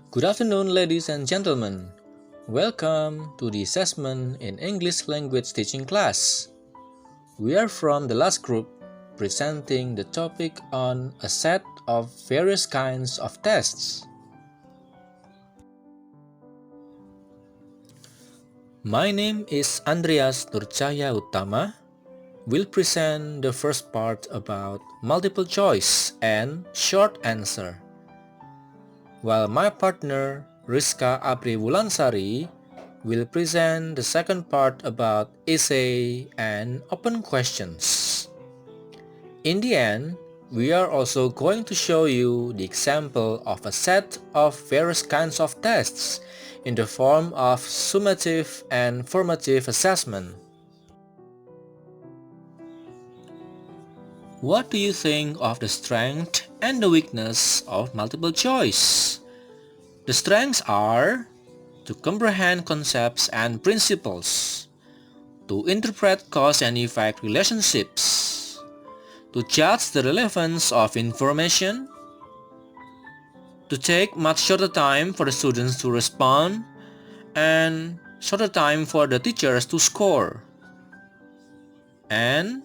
Good afternoon, ladies and gentlemen. Welcome to the assessment in English language teaching class. We are from the last group presenting the topic on a set of various kinds of tests. My name is Andreas Nurcaya Utama. We'll present the first part about multiple choice and short answer, while my partner Rizka Apri Wulansari will present the second part about essay and open questions. In the end, we are also going to show you the example of a set of various kinds of tests in the form of summative and formative assessment. What do you think of the strength and the weakness of multiple choice? The strengths are to comprehend concepts and principles, to interpret cause and effect relationships, to judge the relevance of information, to take much shorter time for the students to respond, and shorter time for the teachers to score, and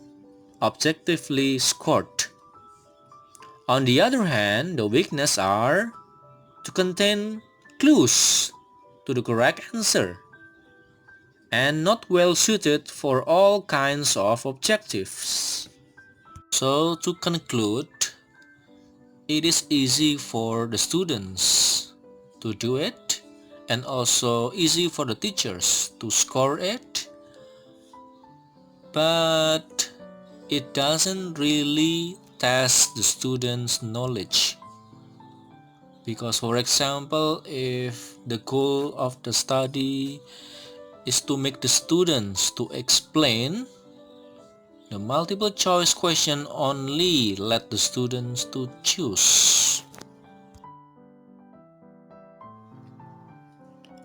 objectively scored. On the other hand, the weaknesses are to contain clues to the correct answer, and not well suited for all kinds of objectives. So to conclude, it is easy for the students to do it and also easy for the teachers to score it, but it doesn't really test the students' knowledge. Because for example, if the goal of the study is to make the students to explain, the multiple choice question only let the students to choose.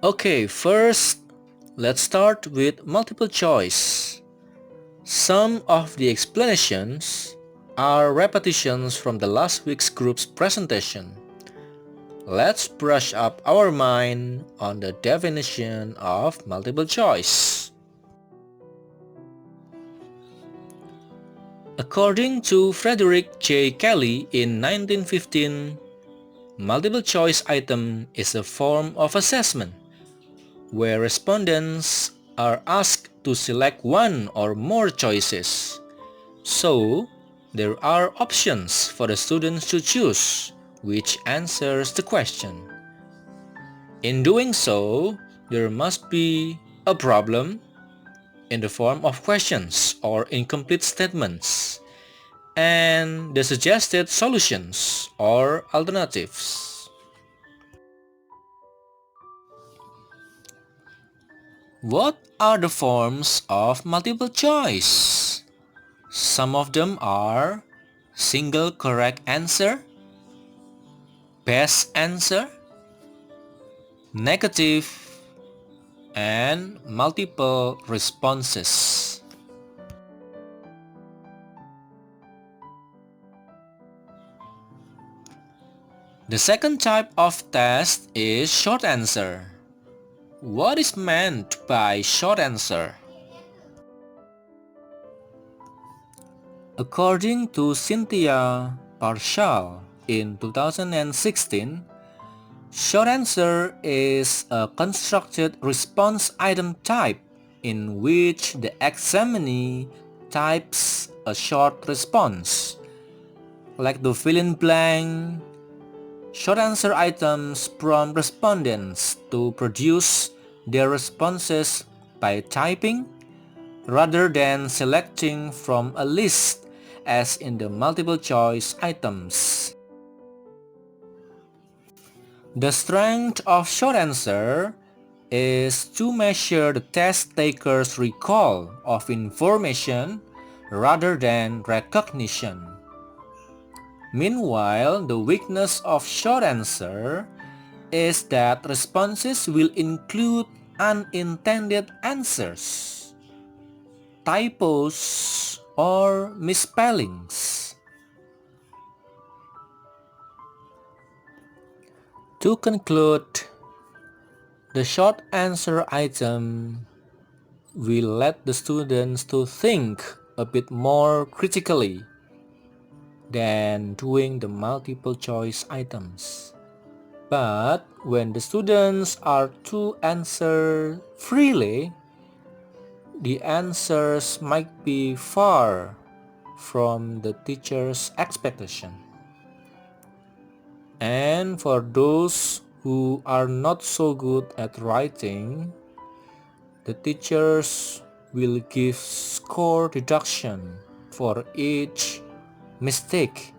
Okay, first, let's start with multiple choice. Some of the explanations are repetitions from the last week's group's presentation. Let's brush up our mind on the definition of multiple choice. According to Frederick J. Kelly in 1915, multiple choice item is a form of assessment where respondents are asked to select one or more choices. So, there are options for the students to choose which answers the question. In doing so, there must be a problem in the form of questions or incomplete statements, and the suggested solutions or alternatives. What are the forms of multiple choice? Some of them are single correct answer, best answer, negative, and multiple responses. The second type of test is short answer. What is meant by short answer? According to Cynthia Parshall in 2016, short answer is a constructed response item type in which the examinee types a short response, like the fill-in-blank. Short answer items prompt respondents to produce their responses by typing rather than selecting from a list as in the multiple choice items. The strength of short answer is to measure the test taker's recall of information rather than recognition. Meanwhile, the weakness of short answer is that responses will include unintended answers, typos, or misspellings. To conclude, the short answer item will let the students to think a bit more critically than doing the multiple choice items. But when the students are to answer freely, the answers might be far from the teacher's expectation. And for those who are not so good at writing, the teachers will give score deduction for each mistake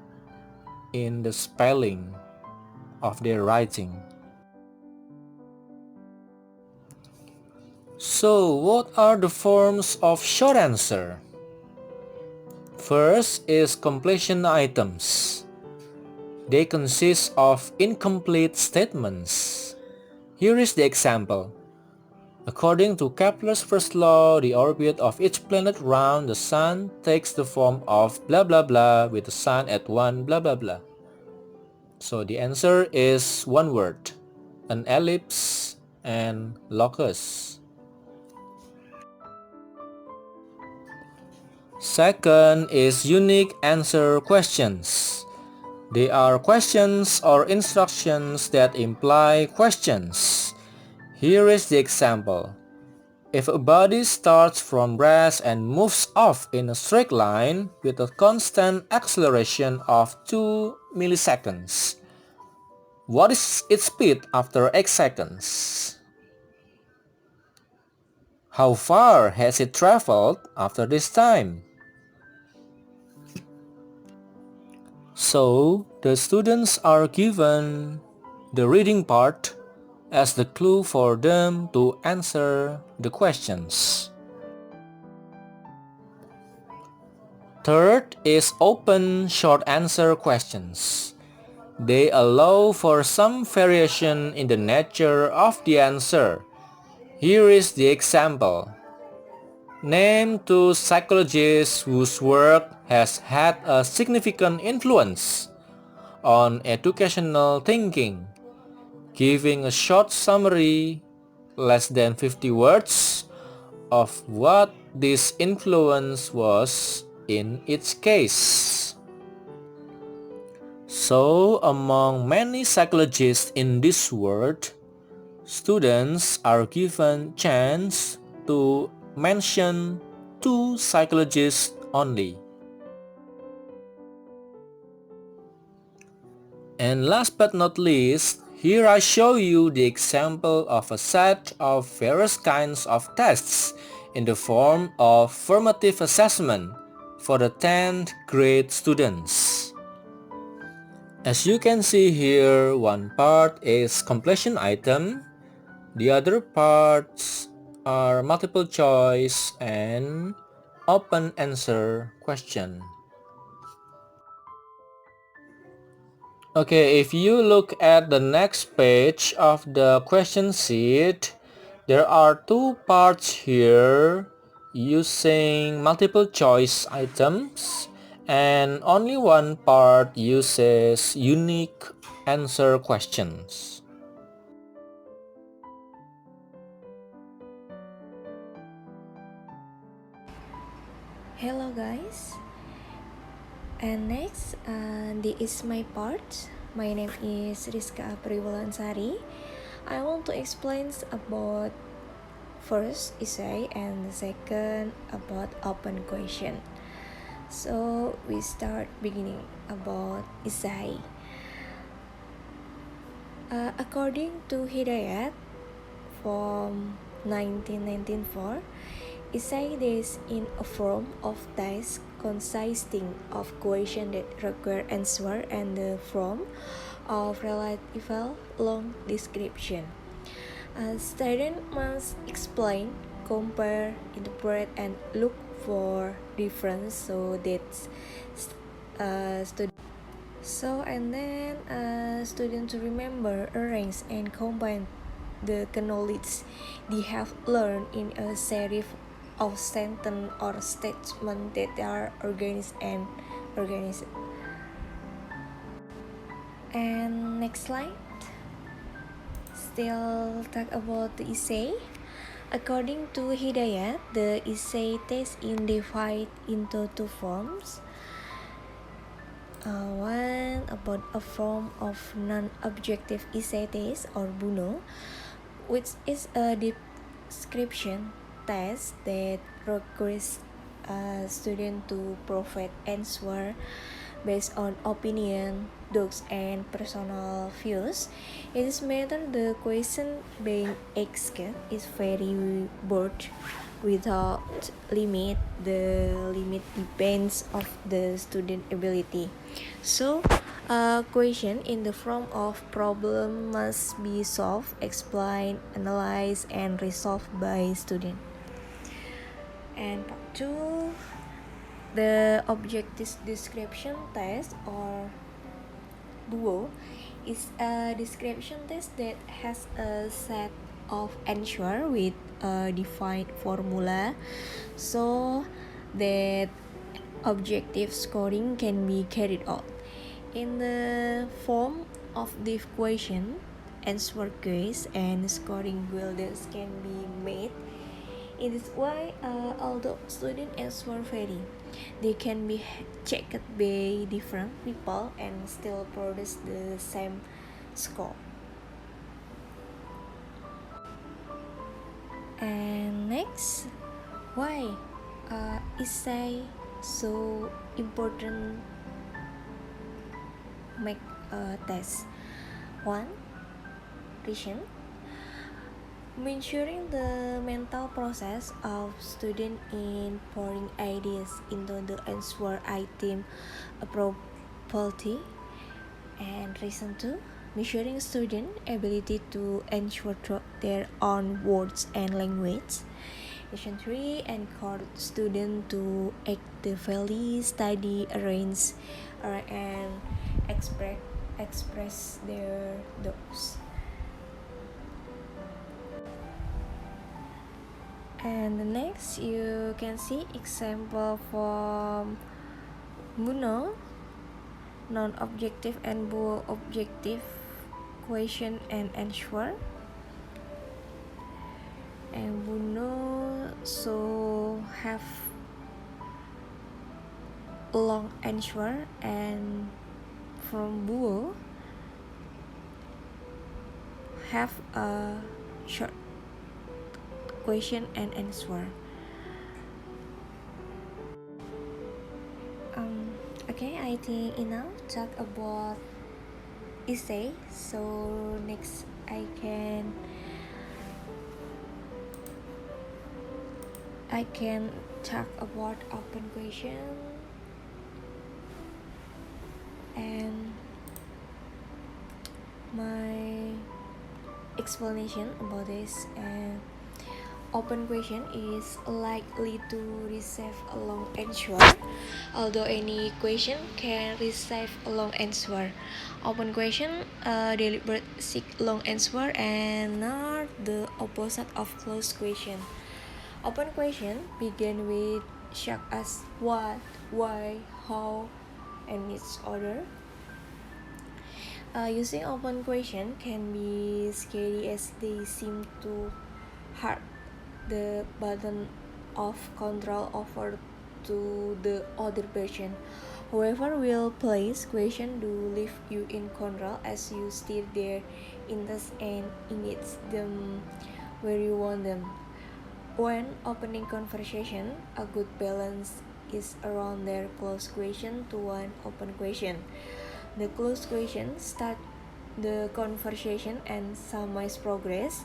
in the spelling of their writing. So, what are the forms of short answer? First is completion items. They consist of incomplete statements. Here is the example. According to Kepler's first law, the orbit of each planet round the Sun takes the form of blah blah blah with the Sun at 1 blah blah blah. So the answer is one word, an ellipse and locus. Second is unique answer questions. They are questions or instructions that imply questions. Here is the example. If a body starts from rest and moves off in a straight line with a constant acceleration of 2 milliseconds, what is its speed after 8 seconds? How far has it traveled after this time? So, the students are given the reading part as the clue for them to answer the questions. Third is open short answer questions. They allow for some variation in the nature of the answer. Here is the example. Name two psychologists whose work has had a significant influence on educational thinking, giving a short summary, less than 50 words, of what this influence was in each case. So, among many psychologists in this world, students are given chance to mention two psychologists only. And last but not least, here I show you the example of a set of various kinds of tests in the form of formative assessment for the 10th grade students. As you can see here, one part is completion item, the other parts are multiple choice and open answer question. Okay, if you look at the next page of the question sheet, there are two parts here using multiple choice items and only one part uses unique answer questions. Hello guys, and next this is my part. My name is Rizka Priwalansari. I want to explain about first essay and the second about open question. So we start beginning about essay. According to Hidayat from 1994, essay is in a form of task consisting of questions that require answer and the form of relatively long description. A student must explain, compare, interpret, and look for difference so that students remember, arrange, and combine the knowledge they have learned in a series of sentences or statements that are organized. And next slide. still talk about the essay. According to Hidayat, the essay test is divided into two forms. One about a form of non-objective essay test or BUNO, which is a description test that requires a student to provide answer based on opinion, doubts, and personal views. It is matter the question being asked is very broad without limit. The limit depends of the student ability. So, a question in the form of problem must be solved, explained, analyzed, and resolved by student. And part 2, the objective description test or BUO is a description test that has a set of answer with a defined formula so that objective scoring can be carried out. In the form of the question, answer quiz and scoring builders can be made. It is why although student answer vary, they can be checked by different people and still produce the same score. And next, why essay so important make a test? One reason, mensuring the mental process of student in pouring ideas into the answer item appropriately. And reason 2, measuring student ability to answer through their own words and language. Reason 3, encourage student to actively study, arrange, and express their doubts. And the next, you can see example from BUNO, non-objective and BUO objective question and answer. And BUNO so have long answer, and from BUO have a short question and answer. Okay, I think enough talk about essay. So next I can talk about open question and my explanation about this. And open question is likely to receive a long answer, although any question can receive a long answer. Open question deliberate seek long answer and not the opposite of closed question. Open question begin with shock as what, why, how, and its order. Using open question can be scary as they seem to hard the button of control over to the other person. However, will place question do leave you in control as you steer their interest and engage them where you want them. When opening conversation, a good balance is around their closed question to one open question. The closed question start the conversation and summarize progress,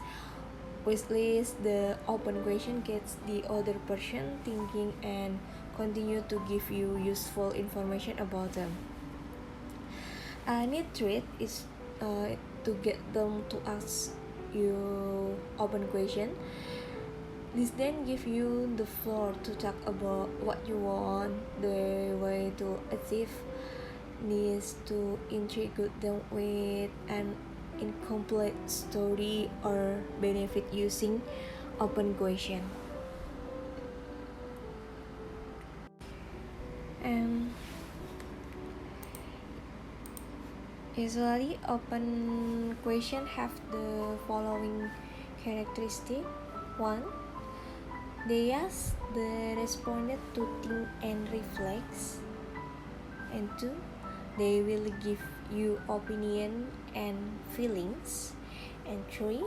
which leads the open question gets the other person thinking and continue to give you useful information about them. A need trait is to get them to ask you open question. This then give you the floor to talk about what you want, the way to achieve needs to intrigue them with an incomplete story or benefit using open question. And Usually, open question have the following characteristic. 1. They ask the respondent to think and reflect. And 2. They will give you opinion and feelings. And 3.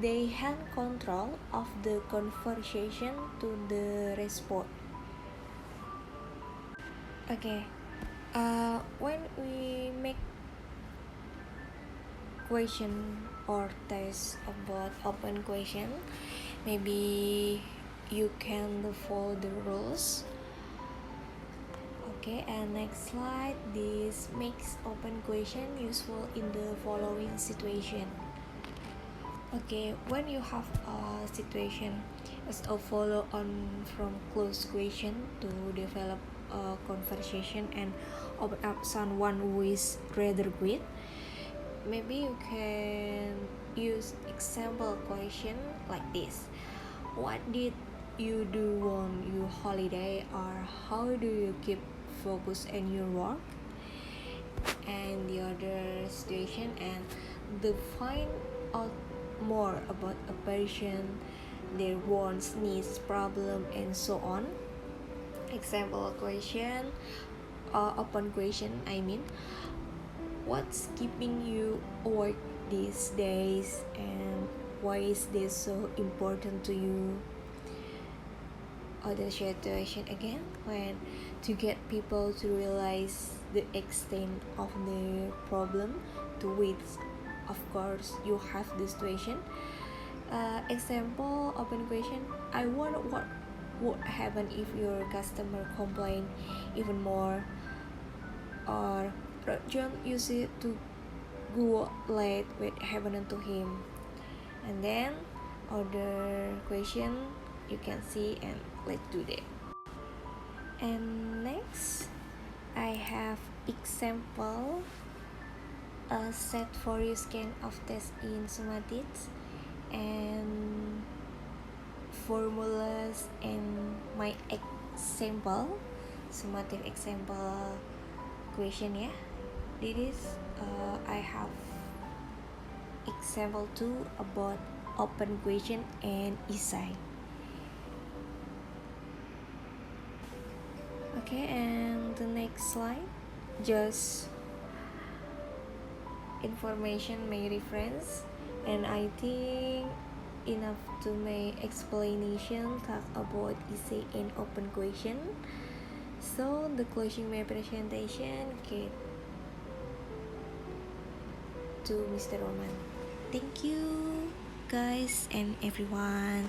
They hand control of the conversation to the respond. Okay. When we make question or test about open question, maybe you can follow the rules. Okay, and next slide. This makes open question useful in the following situation. Okay, when you have a situation as a follow on from closed question to develop a conversation and open up someone who is rather good, maybe you can use example question like this. What did you do on your holiday, or how do you keep focus in your work? And the other situation, and the find out more about a person, their wants, needs, problem, and so on. Example question, open question, I mean, what's keeping you awake these days, and why is this so important to you? Other situation again, when to get people to realize the extent of their problem, to which of course you have the situation. Example open question, I wonder what would happen if your customer complain even more, or John used it to go late, what happened to him. And then other question you can see, and let's do that. And next I have example, a set for you scan of test in semantics and formulas, and my example summative example question. Yeah, this is I have example 2 about open question and essay. Okay, and the next slide, just information my reference, and I think enough to my explanation talk about essay and open question. So the closing my presentation get to Mr. Roman. Thank you guys and everyone.